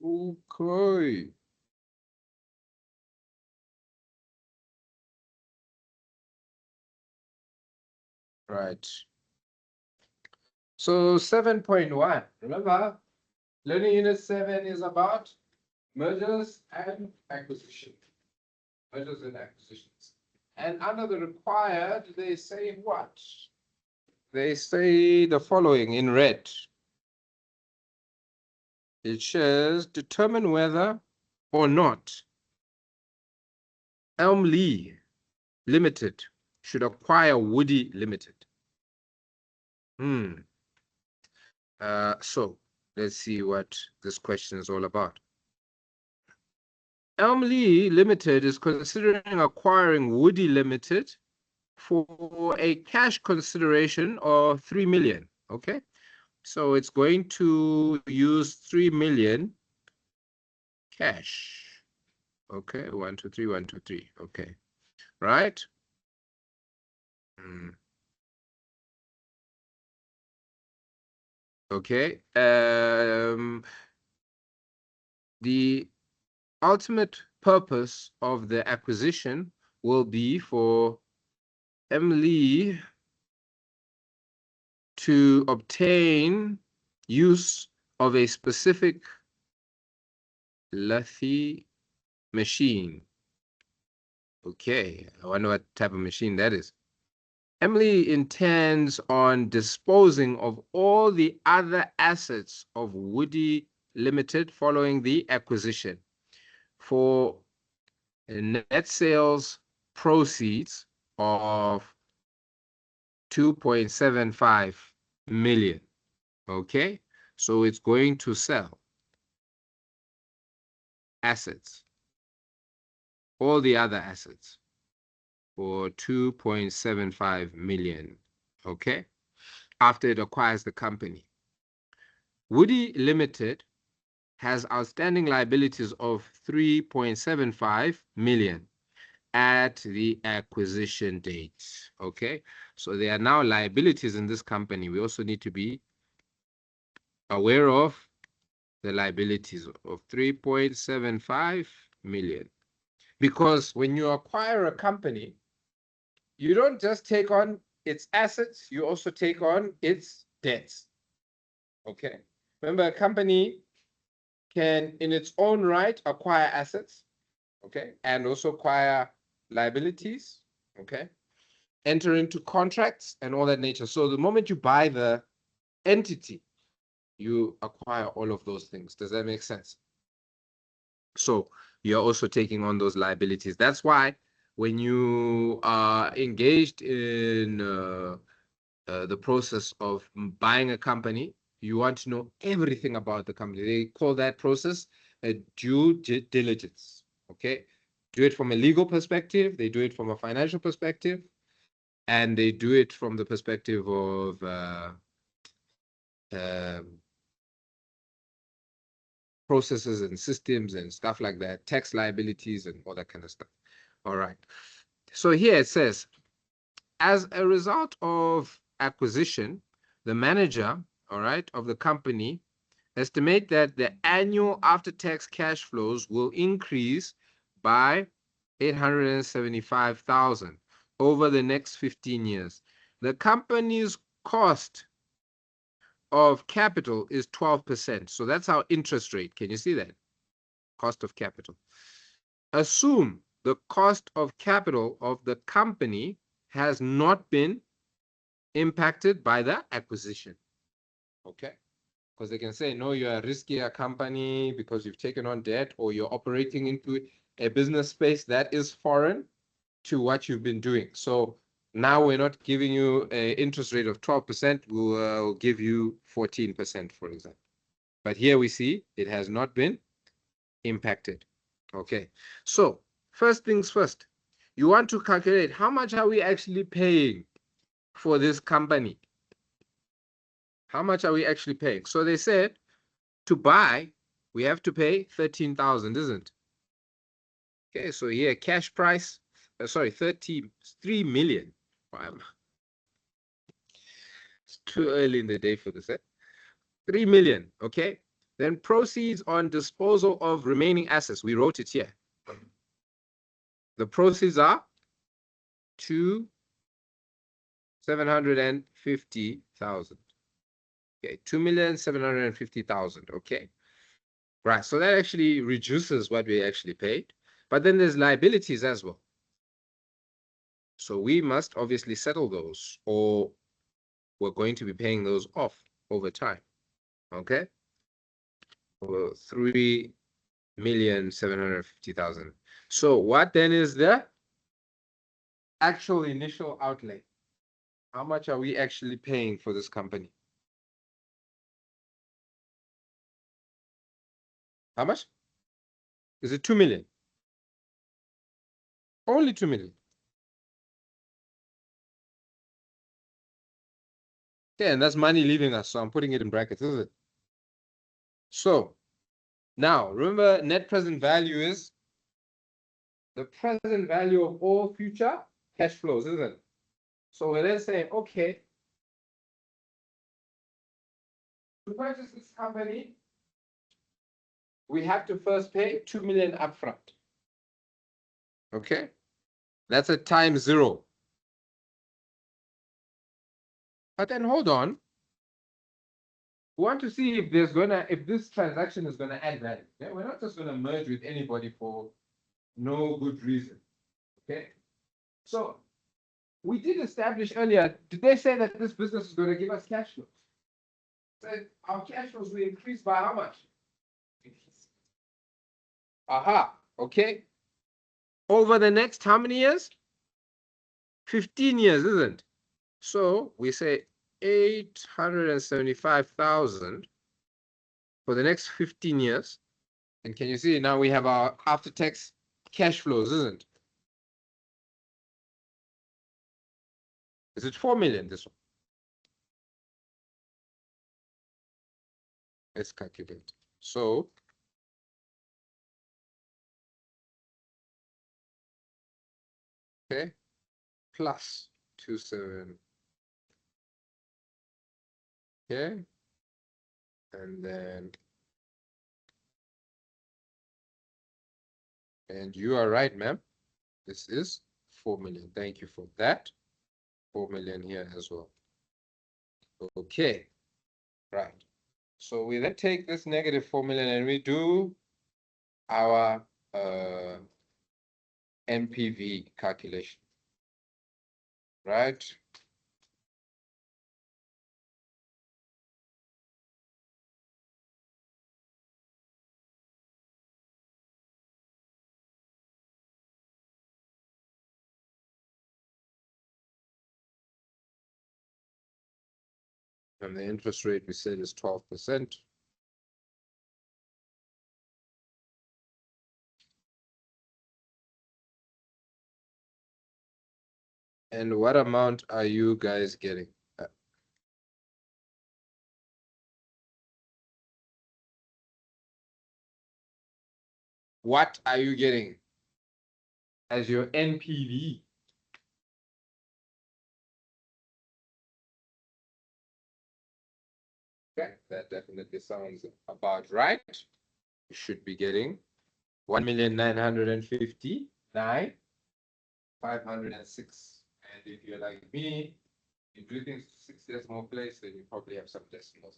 Okay. Right. So 7.1, remember, learning unit 7 is about mergers and acquisition. Mergers and acquisitions. And under the required, they say what? They say the following in red. It says determine whether or not Elm Lee Limited should acquire Woody Limited. So let's see what this question is all about. Elm Lee Limited is considering acquiring Woody Limited for a cash consideration of 3 million. Okay, so it's going to use 3 million cash. Okay, 1, 2, 3, 1, 2, 3. Okay, right. Okay. The ultimate purpose of the acquisition will be for Emily to obtain use of a specific lathe machine. Okay, I wonder what type of machine that is. Emily intends on disposing of all the other assets of Woody Limited following the acquisition for net sales proceeds of 2.75 million. Okay, so it's going to sell assets, all the other assets, for 2.75 million. Okay, after it acquires the company. Woody Limited has outstanding liabilities of 3.75 million at the acquisition date. Okay, so there are now liabilities in this company. We also need to be aware of the liabilities of 3.75 million. Because when you acquire a company, you don't just take on its assets, you also take on its debts. Okay, remember, a company can in its own right acquire assets, okay, and also acquire liabilities, okay, enter into contracts and all that nature. So the moment you buy the entity, you acquire all of those things. Does that make sense? So you're also taking on those liabilities. That's why when you are engaged in the process of buying a company, you want to know everything about the company. They call that process a due diligence. Okay, do it from a legal perspective, they do it from a financial perspective, and they do it from the perspective of processes and systems and stuff like that, tax liabilities and all that kind of stuff. All right. So here it says, as a result of acquisition, the manager, all right, of the company estimate that the annual after-tax cash flows will increase by 875,000 over the next 15 years. The company's cost of capital is 12%. So that's our interest rate. Can you see that? Cost of capital. Assume the cost of capital of the company has not been impacted by the acquisition. Okay? Because they can say, no, you're a riskier company because you've taken on debt, or you're operating into a business space that is foreign to what you've been doing. So now we're not giving you an interest rate of 12%, we'll give you 14%, for example. But here we see it has not been impacted. Okay, so first things first, you want to calculate how much are we actually paying for this company? How much are we actually paying? So they said to buy, we have to pay 13,000, isn't it? Okay, so here cash price, 33 million. Wow. It's too early in the day for this. 3 million, okay? Then proceeds on disposal of remaining assets. We wrote it here. The proceeds are 2,750,000. Okay, 2,750,000. Okay. Right. So that actually reduces what we actually paid. But then there's liabilities as well. So we must obviously settle those, or we're going to be paying those off over time. Okay. Well, 3,750,000. So what then is the actual initial outlay? How much are we actually paying for this company? How much? Is it 2 million? Only 2 million. Yeah, and that's money leaving us. So I'm putting it in brackets, is it? So now remember, net present value is the present value of all future cash flows, isn't it? So we're then saying, okay, to purchase this company, we have to first pay 2 million upfront. Okay, that's a times 0. But then hold on. We want to see if this transaction is gonna add value. Yeah? We're not just gonna merge with anybody for no good reason. Okay. So we did establish earlier, did they say that this business is going to give us cash flows? Said our cash flows will increase by how much? Aha, okay. Over the next how many years? 15 years, isn't it? So we say 875,000 for the next 15 years. And can you see now we have our after-tax cash flows, isn't it? Is it 4 million this one? Let's calculate. So okay, plus 27. Okay. And then, and you are right, ma'am. This is 4 million. Thank you for that. 4 million here as well. Okay, right. So we then take this negative 4 million and we do our NPV calculation, right? And the interest rate we said is 12%. And what amount are you guys getting? What are you getting as your NPV? Okay, that definitely sounds about right. You should be getting 1,959,506. And if you're like me, you do things to 6 decimal place, then you probably have some decimals.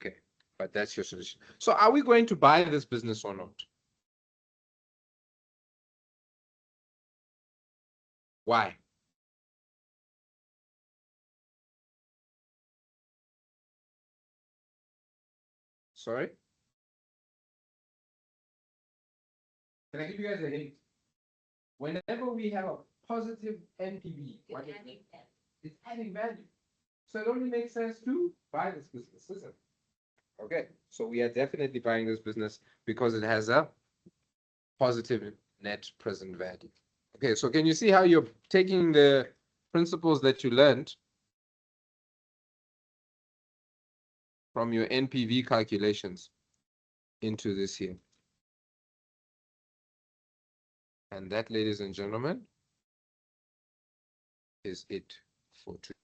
Okay, but that's your solution. So are we going to buy this business or not? Why? Sorry? Can I give you guys a hint? Whenever we have a positive NPV, it's adding value. So it only makes sense to buy this business, isn't it? Okay, so we are definitely buying this business because it has a positive net present value. Okay, so can you see how you're taking the principles that you learned from your NPV calculations into this here? And that, ladies and gentlemen, is it for today.